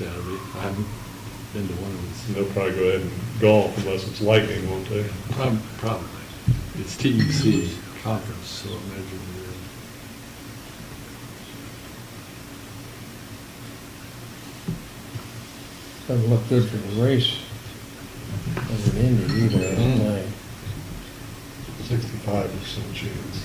Saturday. I haven't been to one of those. They'll probably go ahead and golf unless it's lightning, won't they? Probably. It's TUC conference, so I imagine Doesn't look good for the race over in Indy either, I don't think. 65% chance.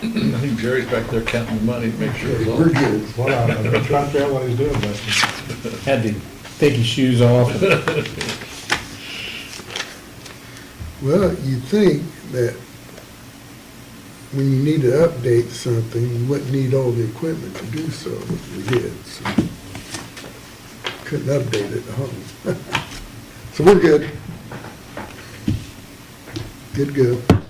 I think Jerry's back there counting the money to make sure it's We're on. good. Well, I'm trying to figure out what he's doing, but Had to take his shoes off. Well, you think that when you need to update something, you wouldn't need all the equipment to do so, but we did, so. Couldn't update it at home. So we're good. Good to go.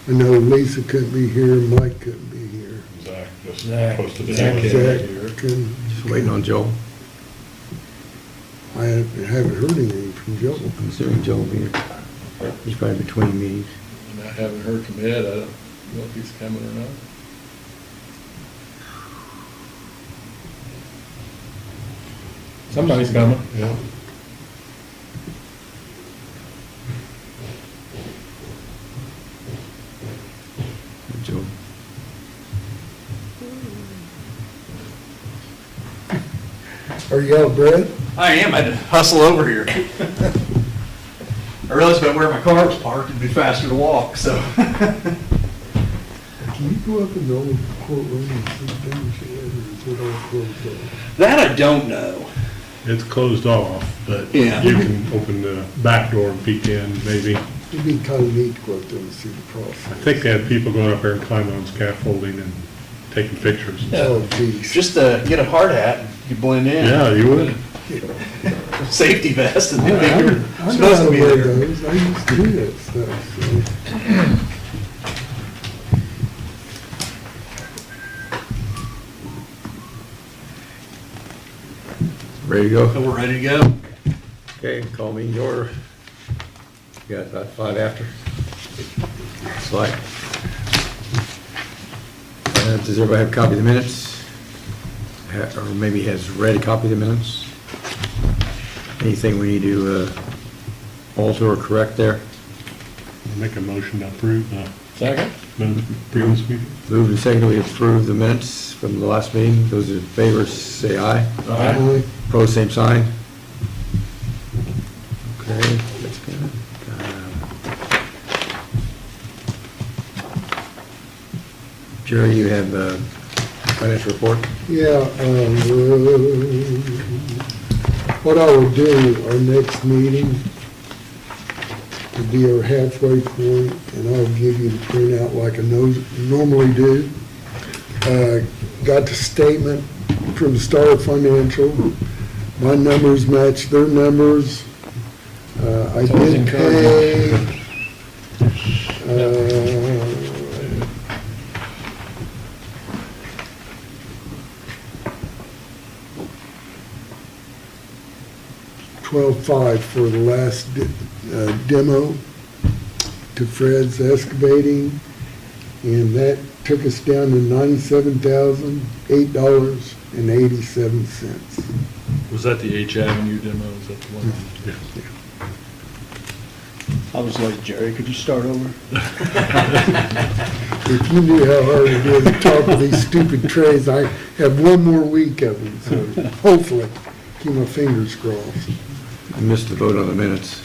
I know Lisa couldn't be here, Mike couldn't be here. Zach just Zach. posted it. Zach Zach Here. couldn't. Just waiting on Joel. I haven't heard anything from Joe. I'm assuming Joel will be here. He's probably between meetings. And I haven't heard from Ed. I don't know if he's coming or not. Somebody's coming. Yeah. Joel. Are you out of breath? I am. I had to hustle over here. I realized by where my car was parked, it'd be faster to walk, so. Can you go up in the old courtroom and see things yet, or is it all closed off? That I don't know. It's closed off, but Yeah. you can open the back door and peek in, maybe. It'd be kind of neat to go up there and see the I process. think they had people going up there and climbing on scaffolding and taking pictures. Oh, geez. Just get a hard hat, you blend in. Yeah, you would. Safety vest, and I then you're know how supposed to to be wear there. those. I used to do that stuff, so. Ready to go? So we're ready to go. Okay, call me in order. You got about 5 after. Slide. Does everybody have a copy of the minutes? Or maybe has read a copy of the minutes? Anything we need to alter or correct there? Make a motion to approve the Second? previous meeting. Moved and seconded, we approve the minutes from the last meeting. Those in favor say aye. Aye. Opposed, same sign. Okay, that's good. Jerry, you have a financial report? Yeah, what I will do, our next meeting will be our halfway point, and I'll give you the printout like I normally do. Got the statement from Star Financial. My numbers match their numbers. I It's always did pay, $12,500 for the last demo to Fred's Excavating, and that took us down to $97,008.87. Was that the H Avenue demo? Is that the one? Yeah. I was late, Jerry. Could you start over? If you knew how hard it is to talk with these stupid trays, I have one more week of them, so hopefully, keep my fingers crossed. I missed the vote on the minutes.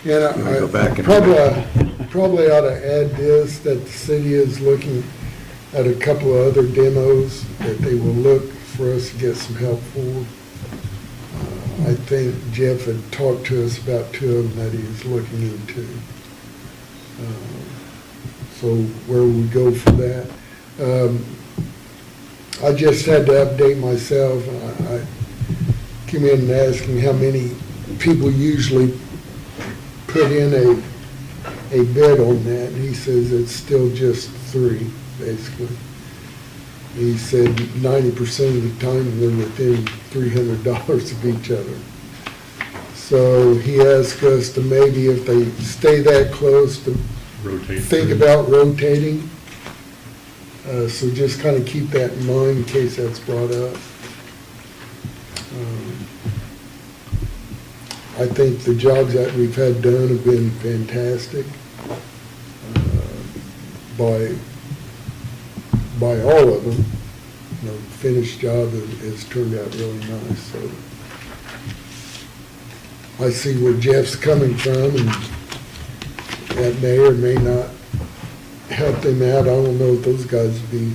And wanna go back I and- probably ought to add this, that the city is looking at a couple of other demos that they will look for us to get some help for. I think Jeff had talked to us about 2 of them that he was looking into. So where we go for that? I just had to update myself. I came in and asked him how many people usually put in a bid on that, and he says it's still just 3, basically. He said 90% of the time they're within $300 of each other. So he asked us to maybe, if they stay that close, to rotate. think through. about rotating. So just kind of keep that in mind in case that's brought up. I think the jobs that we've had done have been fantastic by all of them. You know, the finished job has turned out really nice, so. I see where Jeff's coming from, and that may or may not help them out. I don't know if those guys would be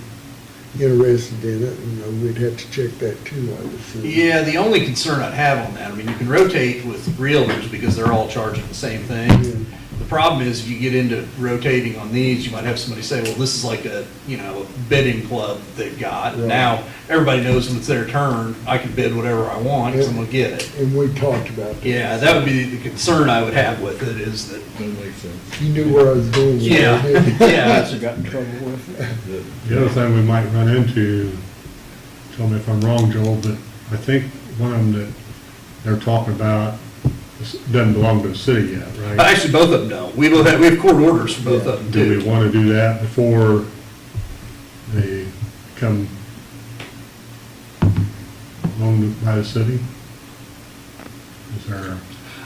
interested in it, you know, we'd have to check that too, I would assume. Yeah, the only concern I'd have on that, I mean, you can rotate with realtors because they're all charging the same thing. Yeah. The problem is, if you get into rotating on these, you might have somebody say, well, this is like a, you know, a bidding club that they've got. Right. Now, everybody knows when it's their turn, I can bid whatever I want, because I'm gonna get it. And we talked about that. Yeah, that would be the concern I would have with it, is that, That makes sense. You knew where I was going with yeah, that. yeah. I got in trouble with. The other thing we might run into, tell me if I'm wrong, Joel, but I think one of them that they're talking about doesn't belong to the city yet, right? Actually, both of them don't. We have court orders for both of them, Do we too. want to do that before they come owned by the city? Is there,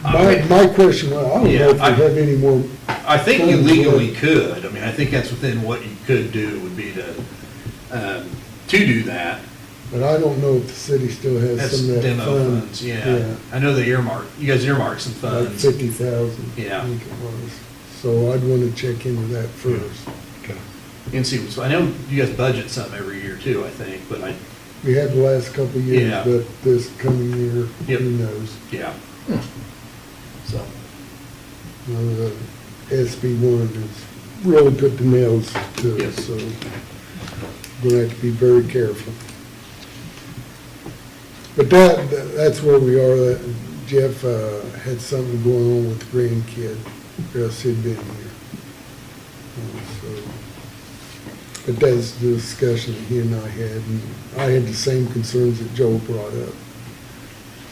My question, was, I don't know Yeah, if we have any more, I think you legally could. I mean, I think that's within what you could do, would be to do that. but I don't know if the city still has That's some of that demo fund. funds, yeah. I know they you guys earmarked some Like funds. 50,000, I Yeah. think it was. So I'd want to check into that first. And see, so I know you guys budget some every year too, I think, but We had the last couple of years, Yeah. but this coming year, Yep. who knows? yeah. So, You know, the SB1 has really put the nails to Yep. it, so we're going to have to be very careful. But that's where we are. That Jeff had something going on with the grandkid, or else he'd been here. So, but that's the discussion that he and I had, and I had the same concerns that Joel brought up.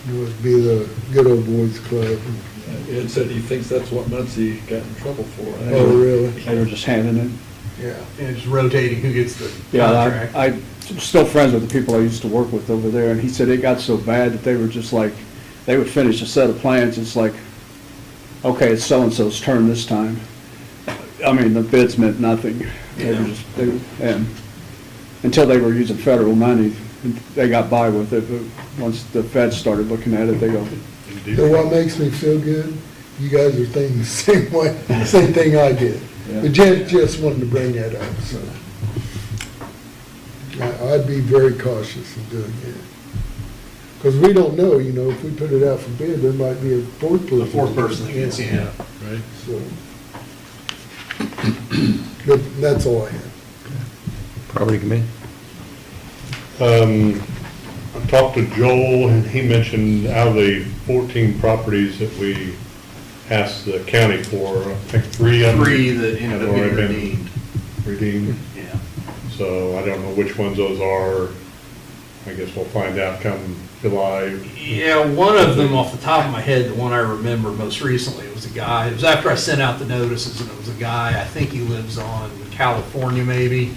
You know, it'd be the good old boys club. Ed said he thinks that's what Muncie got in trouble for. Oh, really? They were just handing it. Yeah. and just rotating who gets the Yeah, contract. I'm still friends with the people I used to work with over there, and he said it got so bad that they were just like, they would finish a set of plans, it's like, okay, it's so-and-so's turn this time. I mean, the bids meant nothing. They were just, and until they were using federal money, they got by with it, but once the feds started looking at it, they go, So what makes me feel good, you guys are thinking the same way, same thing I did. Yeah. But Jeff just wanted to bring that up, so. I'd be very cautious of doing that. Because we don't know, you know, if we put it out for bid, there might be a fourth person. The fourth person that gets, yeah. Right? So. But that's all I have. Property committee? I talked to Joel, and he mentioned out of the 14 properties that we asked the county for, I think 3 of them. 3 that ended have up already getting been redeemed. redeemed. Yeah. So I don't know which ones those are. I guess we'll find out come July. Yeah, one of them off the top of my head, the one I remember most recently, it was a guy, it was after I sent out the notices, and it was a guy, I think he lives on California maybe,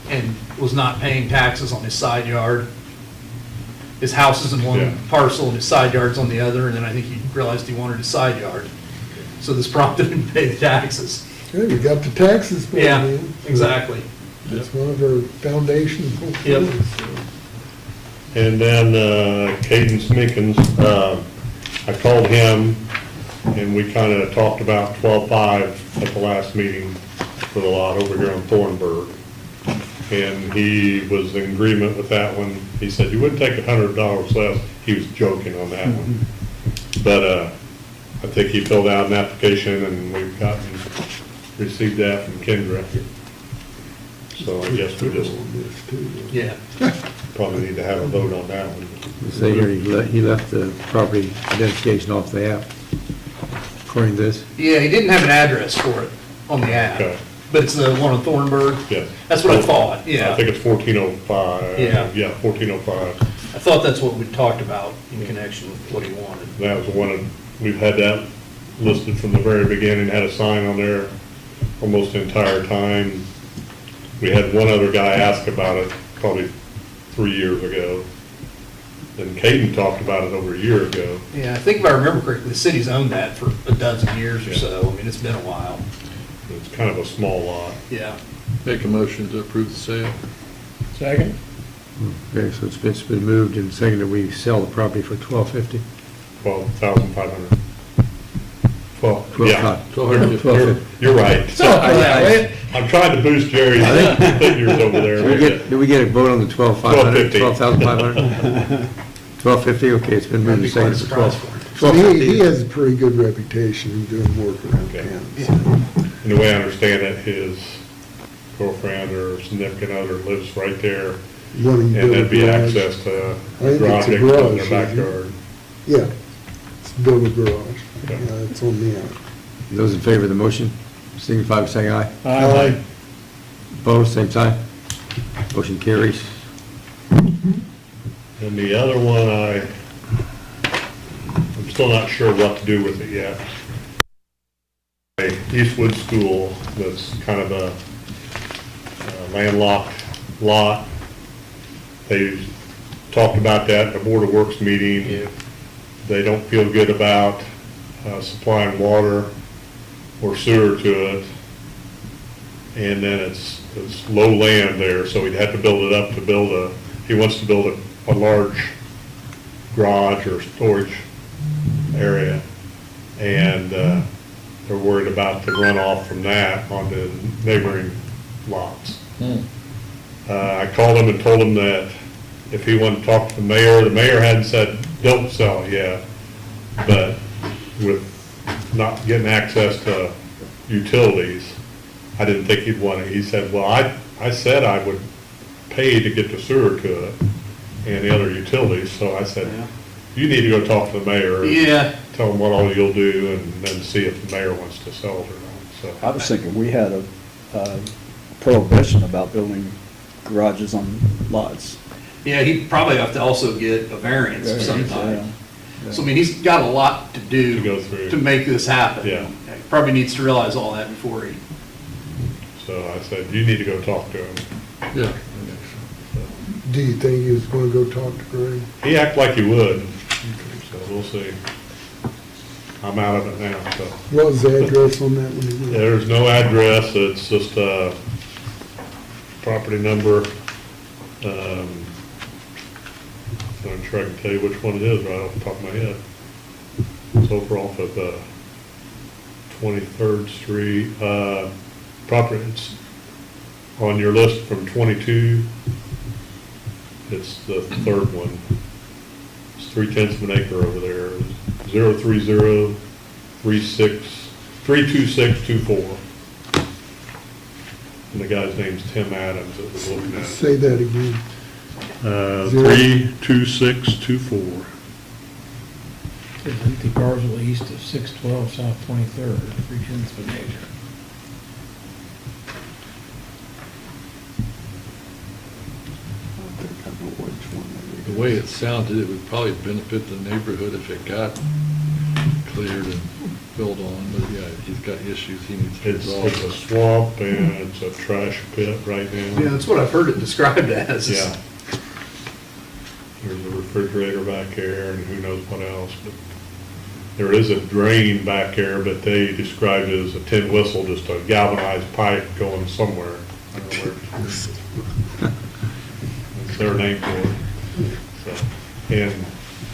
and was not paying taxes on his side yard. His house is in Yeah. one parcel and his side yard's on the other, and then I think he realized he wanted his side yard. So this prompted him to pay the taxes. Hey, we got the taxes paid Yeah, in. exactly. That's one of our foundations. Yep. And then Caden Sminkins, I called him, and we kind of talked about 12.5 at the last meeting for the lot over here on Thornburg. And he was in agreement with that one. He said, you wouldn't take $100 less. He was joking on that one. But I think he filled out an application, and we've received that from Kendra. So I guess we just Yeah. probably need to have a vote on that one. Say here, he left the property identification off the app. according to this? Yeah, he didn't have an address for it on the Okay. app, but it's the one on Thornburg. Yes. That's what I thought, I yeah. think it's 1405. Yeah. Yeah, 1405. I thought that's what we talked about in connection with what he wanted. That was the one, we've had that listed from the very beginning, had a sign on there almost the entire time. We had one other guy ask about it probably 3 years ago. And Caden talked about it over a year ago. Yeah, I think if I remember correctly, the city's owned that for a dozen years or so. I mean, it's been a while. It's kind of a small lot. Yeah. Make a motion to approve the sale. Second? Okay, so it's been moved and seconded, we sell the property for $12.50. 12,500. Well, yeah, $1,250. you're right. I'm trying to boost Jerry's figures over there. Do we get a vote on the 12,500? 12,50. 12,500? 12.50, okay, it's been moved That'd and be quite a seconded for surprise for 12. him. He has a pretty good reputation in doing work around Okay. town. so. And the way I understand it, his girlfriend or significant other lives right there, Wanting to and build a there'd be garage. access to think garage it's a in garage, their isn't it? backyard. Yeah, it's build a garage. Okay. It's on the out. Those in favor of the motion, signify by saying aye. Aye. Opposed, same sign. Motion carries. And the other one, I'm still not sure what to do with it yet. Eastwood School, that's kind of a landlocked lot. They talked about that at the Board of Works meeting. They don't feel good about supplying water or sewer to it. And then it's low land there, so he'd have to build it up to build he wants to build a large garage or storage area. And they're worried about the runoff from that onto neighboring lots. I called him and told him that if he wanted to talk to the mayor hadn't said, don't sell it yet. But with not getting access to utilities, I didn't think he'd want it. He said, well, I said I would pay to get the sewer to it and the other utilities. So I said, you need to go talk to the mayor. Yeah. Tell him what all you'll do and then see if the mayor wants to sell it or not. So I was thinking we had a prohibition about building garages on lots. Yeah, he'd probably have to also get a variance of some Yeah. type. So, I mean, he's got a lot to do To go through. to make this happen. Yeah. He probably needs to realize all that before he, So I said, you need to go talk to him. Yeah. Do you think he was gonna go talk to Greg? He acted like he would, so we'll see. I'm out of it now, so. What was the address on that one? There's no address, it's just a property number. I'm not sure I can tell you which one it is right off the top of my head. It's over off of 23rd Street. Property, it's on your list from 22. It's the third one. It's 3/10 of an acre over there. 03036-32624. And the guy's name's Tim Adams that was looking at it. Say that again. 32624. There's empty parcel east of 612 South 23rd, 3/10 of an acre. The way it sounded, it would probably benefit the neighborhood if it got cleared and built on, but yeah, he's got issues he needs to It's a resolve. swamp and it's a trash pit right now. yeah, that's what I've heard it described as. Yeah. There's a refrigerator back there and who knows what else, but there is a drain back there, but they described it as a tin whistle, just a galvanized pipe going somewhere. I don't know where it is. That's their name for it. So, and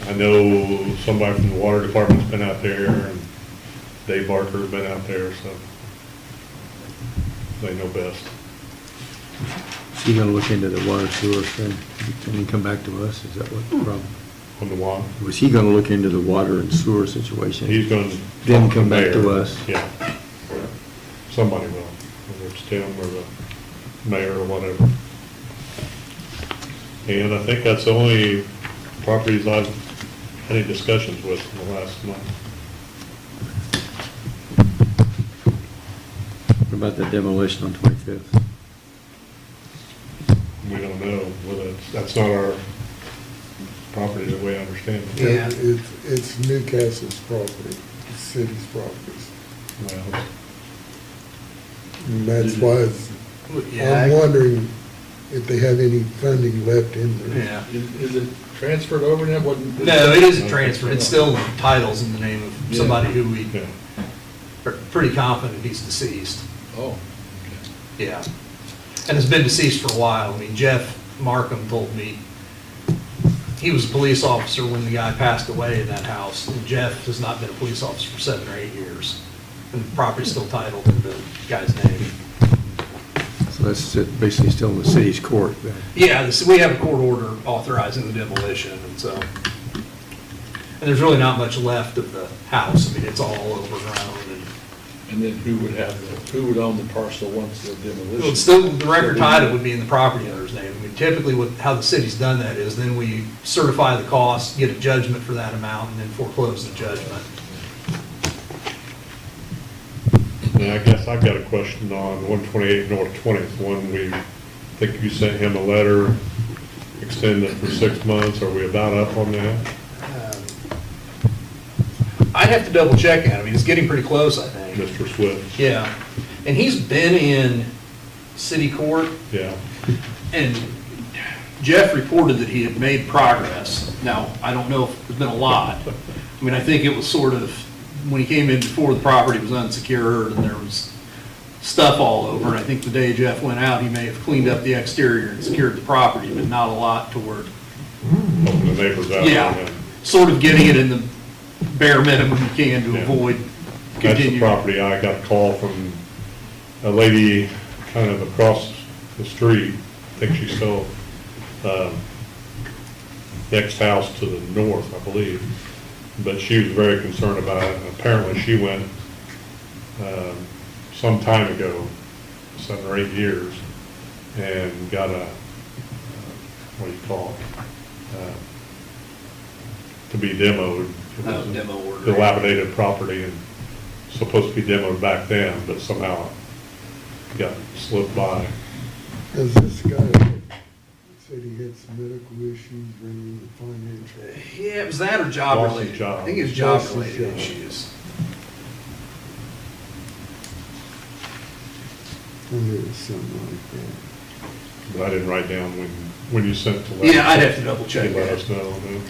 I know somebody from the water department's been out there and Dave Barker's been out there, so they know best. Is he gonna look into the water sewer thing, and then come back to us? Is that what the problem? On the water. Was he gonna look into the water and sewer situation? He's going to. Then come back to us. Yeah. Somebody will, whether it's Tim or the mayor or whatever. And I think that's the only properties I've had any discussions with in the last month. about the demolition on 25th? We don't know whether that's not our property the way I understand it. Yeah. It's Newcastle's property, the city's properties. Well, And that's why I'm Yeah, wondering if they have any funding left in there. yeah. Is it transferred over now? Wasn't- No, it isn't transferred. It's still titles in the name of Yeah. somebody who we yeah. are pretty confident he's deceased. Oh, Yeah. And has been deceased for a while. I mean, Jeff Markham told me he was a police officer when the guy passed away in that house. And Jeff has not been a police officer for 7 or 8 years. And the property's still titled in the guy's name. So that's basically still in the city's court then. Yeah, we have a court order authorizing the demolition, and so, and there's really not much left of the house. I mean, it's all overgrown, and then who would own the parcel once the and demolition? it's still, the record title would be in the property owner's name. I mean, typically how the city's done that is then we certify the cost, get a judgment for that amount, and then foreclose the judgment. Now, I guess I've got a question on 128 North 20th. One, I think you sent him a letter, extended it for 6 months. Are we about up on that? I'd have to double check it. I mean, it's getting pretty close, I think. Mr. Swift? Yeah. And he's been in city court. Yeah. And Jeff reported that he had made progress. Now, I don't know if there's been a lot. I mean, I think it was sort of, when he came in before, the property was unsecured and there was stuff all over. And I think the day Jeff went out, he may have cleaned up the exterior and secured the property, but not a lot toward, Helping the neighbors out. yeah, on that. sort of getting it in the bare minimum you can to Yeah. avoid That's the continuing. property. I got a call from a lady kind of across the street. I think she's still, next house to the north, I believe. But she was very concerned about it. And apparently she went, some time ago, 7 or 8 years, and got a, what do you call it? To be demoed. It was a Demo order. Dilapidated property and supposed to be demoed back then, but somehow it got slipped by. Has this guy said he had some medical issues or any financial? Yeah, it was that or job Lost his related. job. I think it was Lost job his related job. issues. I knew it was something like that. But I didn't write down when you sent the letter. Yeah, I'd have to double check You let that. us know. Then.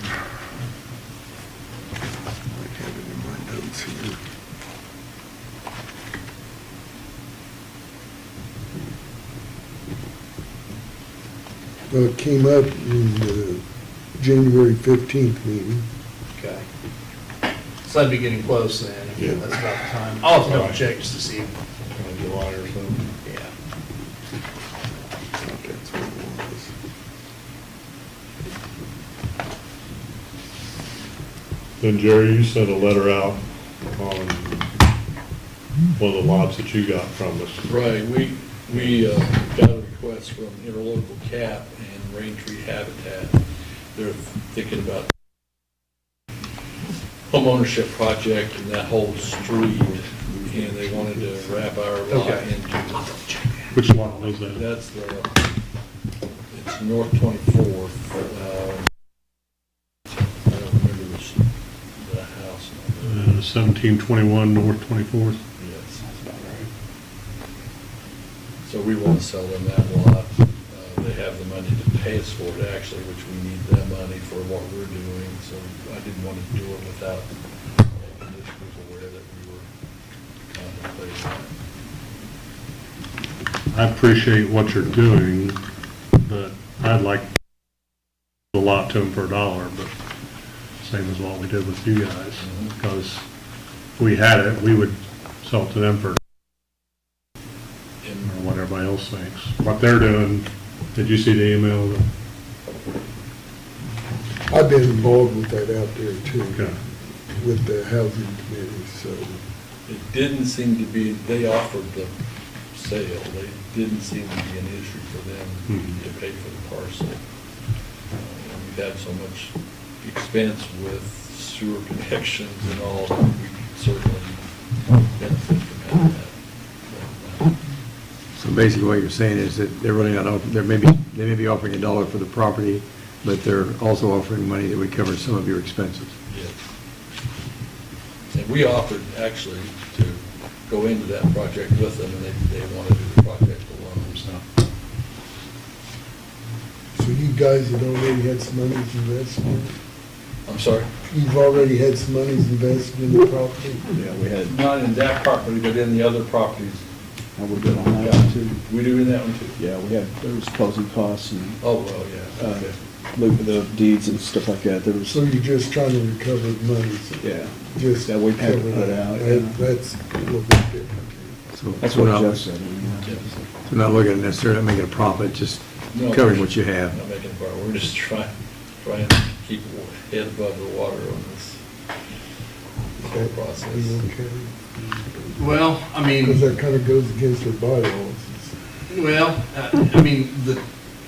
I have it in my notes here. Well, it came up in the January 15th meeting. Okay. So I'd be getting close then, Yeah. if that's about the time. I'll have to double Alright. check just to see. Kind of July or something. Yeah. I thought that's what it was. Then Jerry, you sent a letter out on one of the lots that you got from us. Right, we got a request from Interlocal Cap and Rain Tree Habitat. They're thinking about homeownership project in that whole street, and they wanted to wrap our lot Okay. into. Which lot was that? That's it's North 24th. I don't remember the house number. 1721 North 24th. Yes. So we want to sell them that lot. They have the money to pay us for it actually, which we need that money for what we're doing. So I didn't want to do it without making the people aware that we were contemplating that. I appreciate what you're doing, but I'd like a lot to them for $1, but same as what we did with you guys. Because if we had it, we would sell it to them for, or And what everybody else thinks. What they're doing, did you see the email? I've been involved with that out there too, Okay. with the housing committee, so. it didn't seem to be, they offered the sale. They didn't seem to be an issue for them Mhm. to pay for the parcel. And we've had so much expense with sewer connections and all, that we certainly benefit from having that. basically what you're saying is that they're really not, they may be offering $1 for the property, but they're also offering money that would cover some of your expenses. Yes. And we offered actually to go into that project with them, and they want to do the project alone, so. So you guys have already had some monies invested in it? I'm sorry? You've already had some monies invested in the property? Yeah, we had, Not in that property, but in the other properties. I would do on that one too. We do in that one too? Yeah, we had, there was closing costs and, Oh, well, yeah, okay. the deeds and stuff like that. There was, So you're just trying to recover the monies? yeah, Just that we had to cover put that. out, yeah. That's a little bit different. So That's we're what not- Jeff said. Yeah. So not looking at necessarily making a profit, just No, covering what you have. Not making a profit, we're just trying to keep head above the water on this whole Are process. you okay? Well, I mean. Because that kind of goes against their bylaws. Well, I mean, the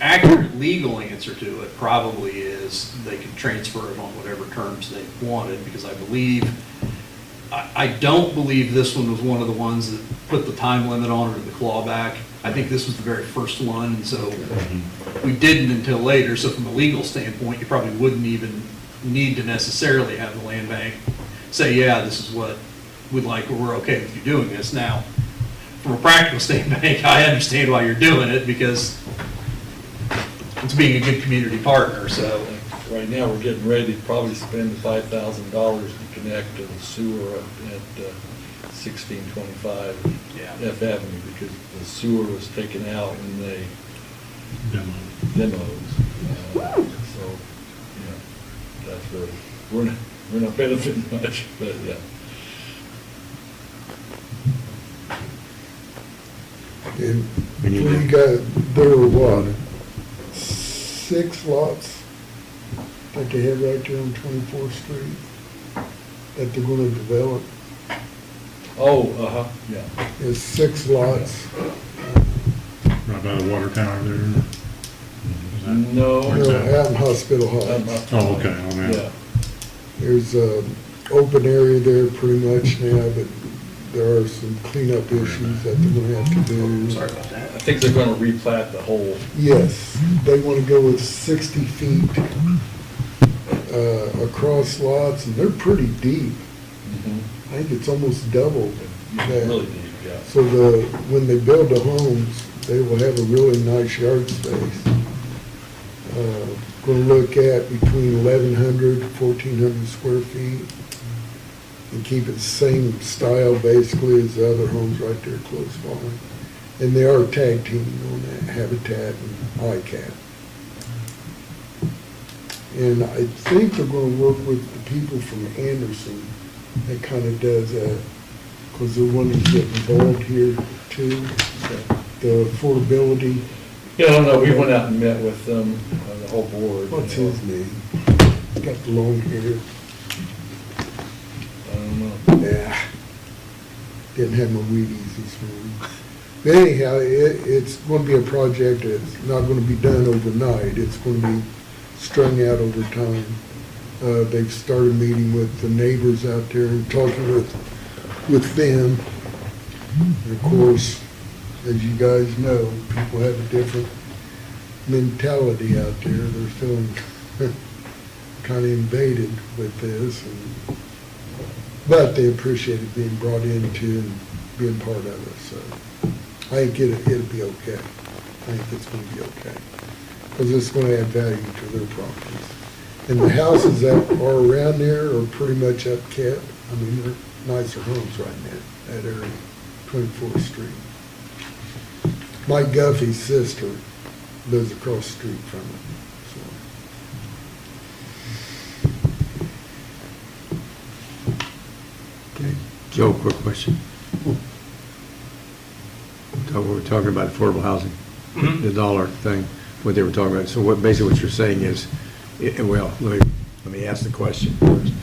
accurate legal answer to it probably is they can transfer it on whatever terms they wanted, because I believe, I don't believe this one was one of the ones that put the time limit on it or the clawback. I think this was the very first one, and so we didn't until later. So from a legal standpoint, you probably wouldn't even need to necessarily have the land bank say, yeah, this is what we'd like, or we're okay with you doing this. Now, from a practical standpoint, I understand why you're doing it, because it's being a good community partner, so. Right now, we're getting ready to probably spend $5,000 to connect to the sewer at 1625 Yeah. F Avenue, because the sewer was taken out when they demos. So, yeah, that's really, we're not benefiting much, but yeah. And We need you to- got, there were what, 6 lots that they have right there on 24th Street that they're gonna develop? Oh, uh-huh, yeah. There's 6 lots. Right by the water tower there. Is that- No. Where's No, that? out in Hospital I'm Heights. not- Oh, okay, on that. Yeah. There's a open area there pretty much now, but there are some cleanup issues that they're gonna have to do. Sorry about that. I think they're gonna replat the whole, Yes, they want to go with 60 feet across lots, and they're pretty deep. I think it's almost double that. really deep, yeah. So when they build the homes, they will have a really nice yard space. Going to look at between 1,100 and 1,400 square feet, and keep it the same style basically as the other homes right there close by. And they are tag teaming on that, Habitat and ICAP. And I think they're gonna work with the people from Anderson that kind of does that, because they're wanting to get involved here too, the affordability. Yeah, I don't know, we went out and met with them, the whole board. What's his name? He's got the long hair. I don't know. Yeah. Didn't have my Wheaties this morning. But anyhow, it's going to be a project that's not going to be done overnight. It's going to be strung out over time. They've started meeting with the neighbors out there and talking with them. And of course, as you guys know, people have a different mentality out there. They're feeling kind of invaded with this, but they appreciated being brought into and being part of it. So I think it'll be okay. I think it's going to be okay, because it's going to add value to their properties. And the houses that are around there are pretty much upkept. I mean, they're nicer homes right now, that area, 24th Street. Mike Guffey's sister lives across the street from it, so. Okay. Joe, quick question. We're talking about affordable housing, Mhm. the dollar thing, what they were talking about. So basically what you're saying is, well, let me ask the question first.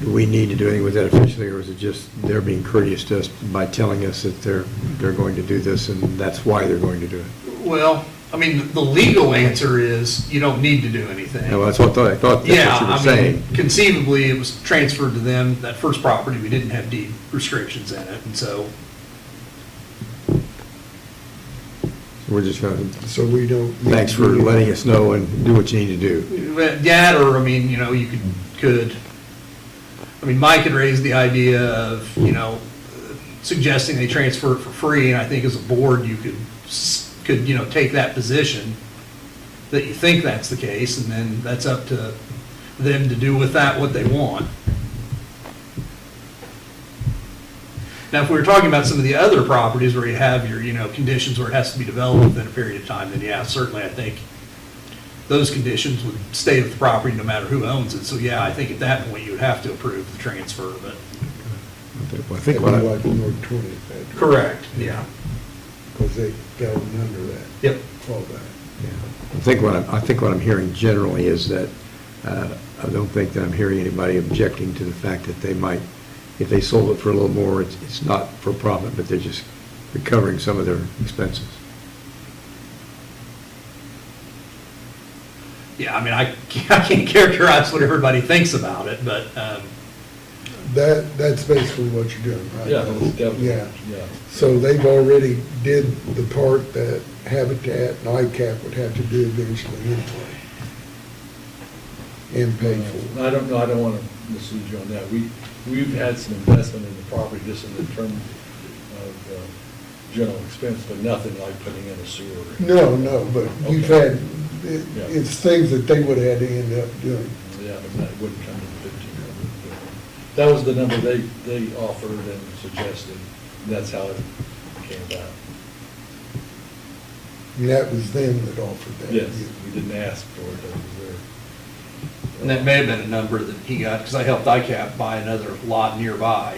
Do we need to do anything with that officially, or is it just they're being courteous to us by telling us that they're going to do this, and that's why they're going to do it? Well, I mean, the legal answer is you don't need to do anything. Well, that's what I thought that's Yeah, what you were I saying. mean, conceivably, it was transferred to them. That first property, we didn't have deed restrictions in it, and so We're just gonna, So we don't. need thanks to for do letting us know and do what you need to do. That, or, I mean, you know, you could, I mean, Mike had raised the idea of, you know, suggesting they transfer it for free, and I think as a board, you could, you know, take that position, that you think that's the case, and then that's up to them to do with that what they want. Now, if we were talking about some of the other properties where you have your, you know, conditions where it has to be developed within a period of time, then yeah, certainly I think those conditions would stay with the property no matter who owns it. So yeah, I think at that point you would have to approve the transfer, but. I think what Like I, North 20th. Correct, yeah. Because they fell under that. Yep. All that. I think what I'm hearing generally is that, I don't think that I'm hearing anybody objecting to the fact that they might, if they sold it for a little more, it's not for profit, but they're just recovering some of their expenses. Yeah, I mean, I can't characterize what everybody thinks about it, but, That's basically what you're doing, right? Yeah, it's definitely, Yeah. yeah. So they've already did the part that Habitat and ICAP would have to do eventually anyway. And pay for. I don't know, I don't want to mislead you on that. We've had some investment in the property just in the term of general expense, but nothing like putting in a sewer. No, but you've Okay. had, it's things that they would have had to end up doing. Yeah, but that wouldn't come to 1,500. That was the number they offered and suggested. That's how it came about. And that was them that offered that. Yes, we didn't ask for it, that was there. and that may have been a number that he got, because I helped ICAP buy another lot nearby,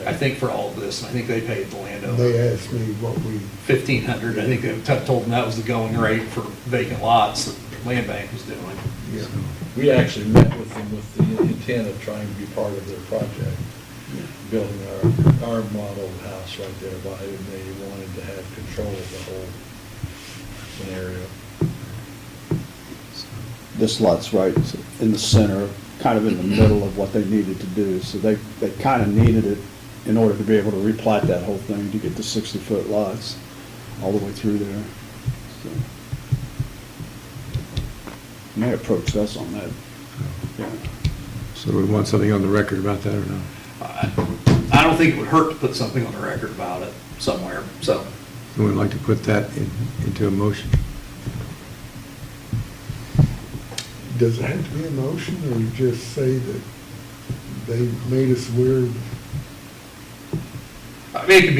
I think for all of this, and I think they paid the landowner They asked me what we, 1,500. I think they told them that was the going rate for vacant lots that Landbank was doing. yeah. We actually met with them with the intent of trying to be part of their project, building our model house right there by, and they wanted to have control of the whole scenario. This lot's right in the center, kind of in the middle of what they needed to do. So they kind of needed it in order to be able to replat that whole thing to get the 60-foot lots all the way through there. So, and they approached us on that. Yeah. So we want something on the record about that or no? I don't think it would hurt to put something on the record about it somewhere, so. We would like to put that into a motion. Does it have to be a motion, or just say that they made us aware? I mean, it could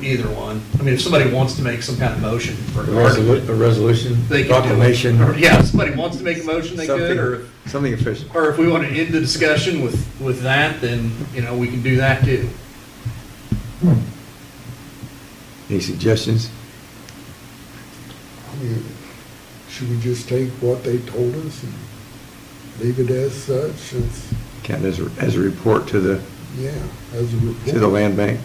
be either one. I mean, if somebody wants to make some kind of motion regarding it, A resolution, they can do it. proclamation. Or, yeah, if somebody wants to make a motion, they could, or, Something official. or if we want to end the discussion with that, then, you know, we can do that too. Any suggestions? I mean, should we just take what they told us and leave it as such, since, Count as a report to the as a report? to the land bank?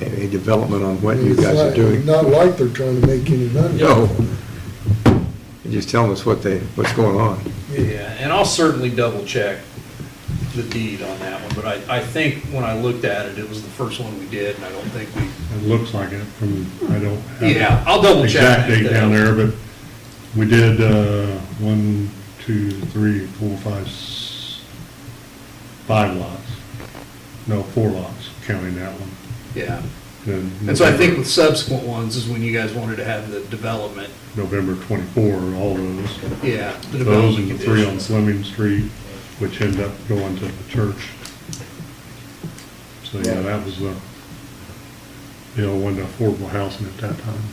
A development on what I mean, you it's guys are not- doing? Not like they're trying to make any money. No. You're just telling us what's going on. Yeah, and I'll certainly double check the deed on that one, but I think when I looked at it, it was the first one we did, and I don't think we, It looks like it from, I don't have. yeah, I'll double check. Exact that. date down there, but we did, 1, 2, 3, 4, 5, 5 lots. No, 4 lots, counting that one. Yeah, Then and so I think with subsequent ones is when you guys wanted to have the development, November 24, all those. yeah, the Those development and the 3 on conditions. Fleming Street, which end up going to the church. So, yeah, that was the, wasn't affordable housing at that time.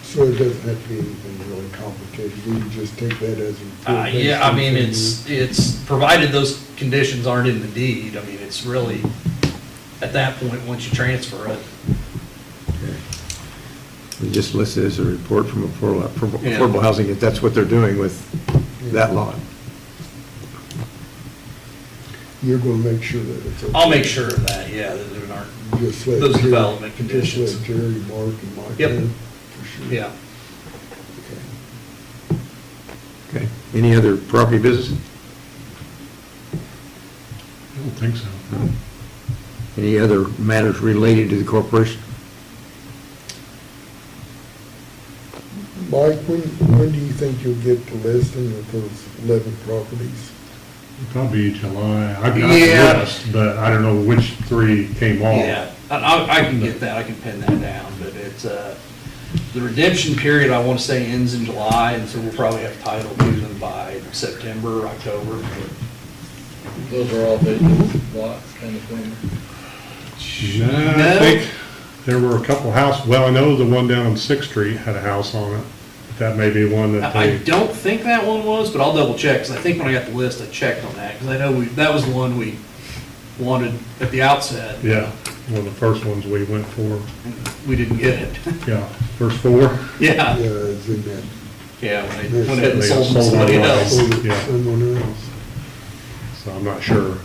So it doesn't have to be anything really complicated, we can just take that as a report. Yeah, I mean, it's, provided those conditions aren't in the deed, I mean, it's really, at that point, once you transfer it. We just listed as a report from affordable Yeah. affordable housing, if that's what they're doing with that lot. You're gonna make sure that it's okay. I'll make sure of that, yeah, that there aren't, Just let those Jerry- development conditions. Just let Jerry, Mark, and Mike Yep. know, for sure. yeah. Okay. Okay. Any other property business? I don't think so. Any other matters related to the corporation? Mike, when do you think you'll get the listing of those 11 properties? Probably July. I've got Yeah. the list, but I don't know which 3 came off. Yeah, I can get that, I can pin that down, but it's, the redemption period, I want to say, ends in July, and so we'll probably have title to them by September, October. Those are all vacant lots kind of thing. No, I think there were a couple houses, well, I know the one down on Sixth Street had a house on it. That may be one that I they, don't think that one was, but I'll double check, because I think when I got the list, I checked on that, because I know that was the one we wanted at the outset. yeah, one of the first ones we went for. We didn't get it. Yeah, first 4. Yeah, Yeah, it's in that, yeah, when they went ahead and They sold them to sold somebody them else. outright. sold it Yeah. to someone else. So I'm not sure.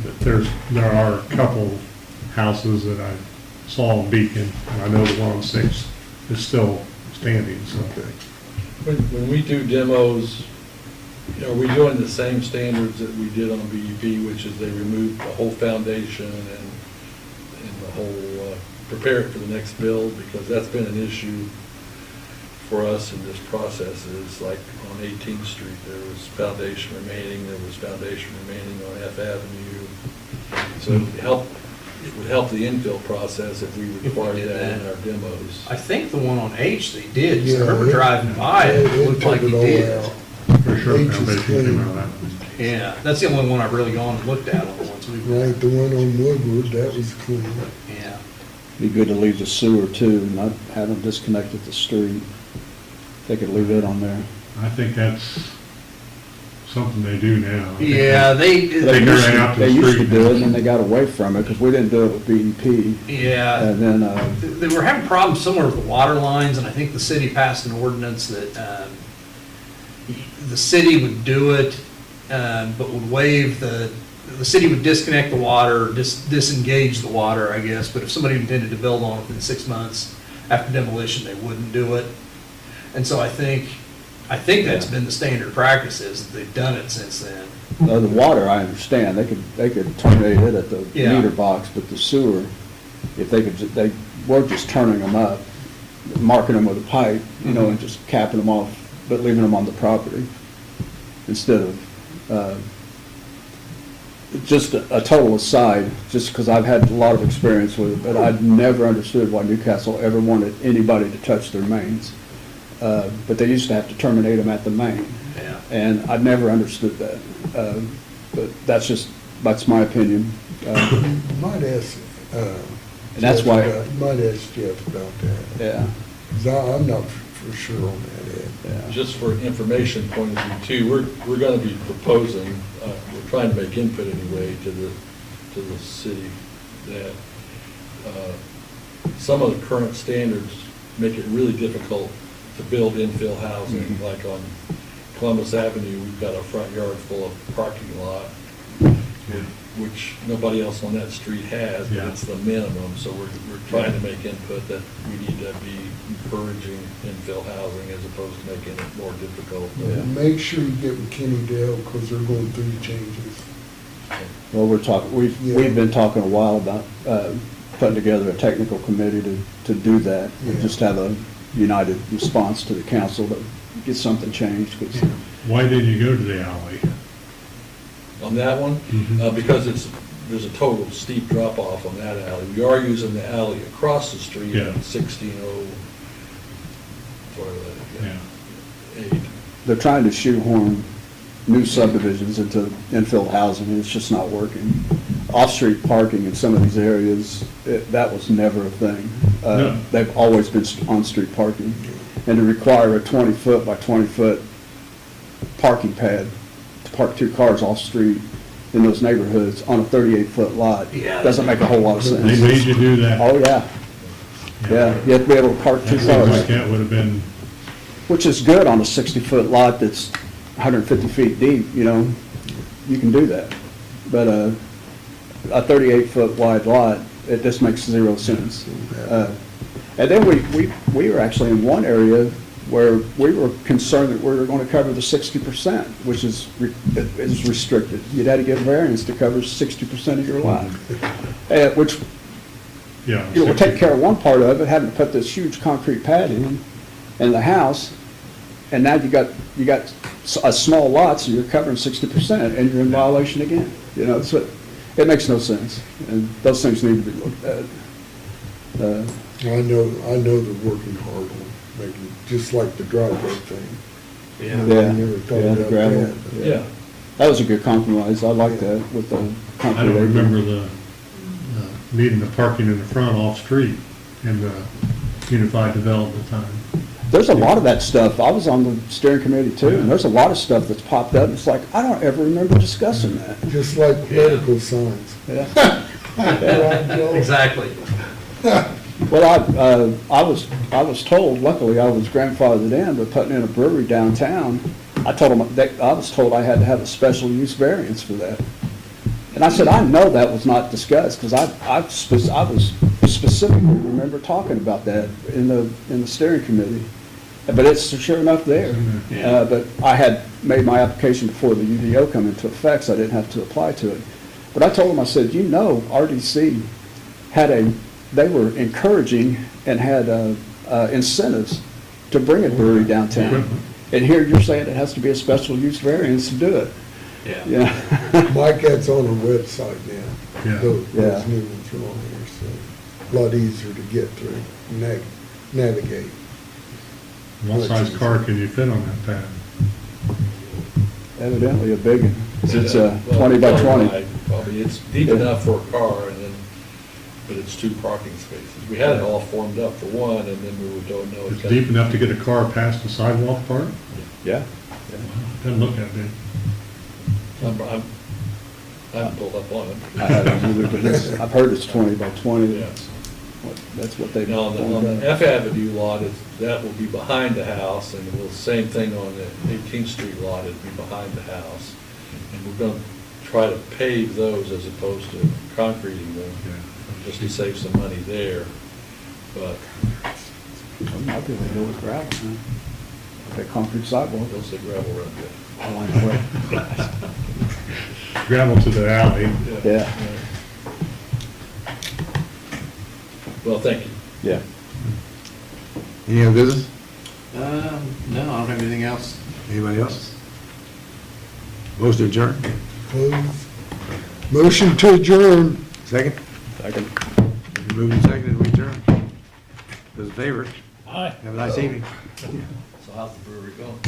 But there are a couple houses that I saw on Beacon, and I know the one on Sixth is still standing, so. When we do demos, are we doing the same standards that we did on BEP, which is they remove the whole foundation and the whole, prepare it for the next build? Because that's been an issue for us in this process, is like on 18th Street, there was foundation remaining, there was foundation remaining on F Avenue. So it would help the infill process if we required did that in that. our demos. I think the one on H they did, 'cause I Yeah, remember it- driving by it, it looked like took he it all did. out. For sure, H is foundation clean. came out of that one. Yeah, that's the only one I've really gone and looked at on the ones we've. Right, the one on Woodward, that was clean. Yeah. Be good to leave the sewer too, not have them disconnected the street. They could leave it on there. I think that's something they do now. I think Yeah, Take her out to They the used to street. do it, and then they got away from it, because we didn't do it with BEP. yeah. And then, They were having problems somewhere with the water lines, and I think the city passed an ordinance that the city would do it, but would waive the city would disconnect the water, disengage the water, I guess, but if somebody intended to build on it within 6 months after demolition, they wouldn't do it. And so I think that's been the standard practice, is that they've done it since then. the water, I understand, they could terminate it at the Yeah. meter box, but the sewer, if they could, they were just turning them up, marking them with a pipe, you know, and just capping them off, but leaving them on the property, instead of, just a total aside, just because I've had a lot of experience with it, but I've never understood why Newcastle ever wanted anybody to touch their mains. But they used to have to terminate them at the main, Yeah. and I never understood that. But that's my opinion. Might ask, And that's Jeff why- about- Might ask Jeff about that, Yeah, 'cause I'm not for sure on that, Ed. yeah. Just for information point of view too, we're gonna be proposing, we're trying to make input anyway to the city, that some of the current standards make it really difficult to build infill housing. Like on Columbus Avenue, we've got a front yard full of parking lot, which nobody else on that street has, but Yeah. it's the minimum. So we're trying to make input that we need to be encouraging infill housing as opposed to making it more difficult. Make sure you get with Kenny Dale, because they're going through the changes. Well, we've been talking a while about putting together a technical committee to do that. Yeah. Just have a united response to the council to get something changed, because Why didn't you go to the alley? On that one, Mhm. because there's a total steep drop off on that alley. We are using the alley across the street Yeah. on 1608. Yeah. they're trying to shoehorn new subdivisions into infill housing, and it's just not working. Off-street parking in some of these areas, that was never a thing. No. They've always been on-street parking. And to require a 20-foot by 20-foot parking pad to park 2 cars off-street in those neighborhoods on a 38-foot lot, Yeah. doesn't make a whole lot of sense. They made you do that. Oh, yeah, yeah, you have to be able to park 2 That seems like cars, that would have been, which is good on a 60-foot lot that's 150 feet deep, you know, you can do that. But a 38-foot wide lot, it just makes 0 sense. And then we were actually in one area where we were concerned that we were going to cover the 60%, which is restricted. You'd had to get variance to cover 60% of your lot, which, Yeah. you know, we'll take care of one part of it, having to put this huge concrete pad in the house, and now you got a small lot, so you're covering 60%, and you're in violation again. You know, so it makes no sense, and those things need to be looked at. I know they're working hard on making, just like the driveway thing. Yeah. I Yeah, never thought yeah, the about gravel. that. Yeah. That was a good compromise. I like that with the concrete. I don't apron. remember the, needing the parking in the front off-street in the unified development time. There's a lot of that stuff. I was on the steering committee too, and there's a lot of stuff that's popped up. It's like, I don't ever remember discussing that. Just like political signs. Yeah. Right, Joe? Exactly. Well, I was told, luckily I was grandfathered in, but putting in a brewery downtown, I told them, I was told I had to have a special use variance for that. And I said, I know that was not discussed, because I was specifically remember talking about that in the steering committee. But it's sure enough there. But I had made my application before the UDO come into effect, so I didn't have to apply to it. But I told them, I said, you know, RDC they were encouraging and had incentives to bring a brewery downtown. And here you're saying it has to be a special use variance to do it. Yeah. Yeah. Mike, that's on our website now. Yeah. Those Yeah. new ones are on there, so a lot easier to get through, navigate. What size car can you fit on that pad? Evidently a big one. It's Well, 20 by 20. Probably, it's deep Yeah. enough for a car, and then, but it's 2 parking spaces. We had it all formed up for one, and then we don't know. It's deep enough to get a car past the sidewalk part? Yeah. Doesn't look that big. I haven't pulled up on it. I haven't either, but I've heard it's 20 by 20. Yeah. That's what they. Now, on the F Avenue lot, that will be behind the house, and the same thing on the 18th Street lot, it'll be behind the house. And we're gonna try to pave those as opposed to concreting them, just to save some money there. But I'd be able to go with gravel, huh? That concrete sidewalk. they'll say gravel run good. I like that. Gravel to the alley. Yeah. Well, thank you. Yeah. Any other business? No, I don't have anything else. Anybody else? Motion to adjourn? Close. Motion to adjourn. Second? Second. Moving second, we adjourn. Those in favor? Aye. Have a nice evening. So how's the brewery going?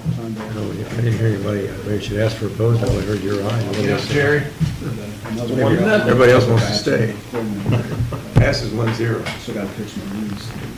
I didn't hear anybody, maybe should ask for a vote, I only heard your eye. Yes, Jerry? Everybody else wants to stay. Passes 1-0. Still got to fix my knees.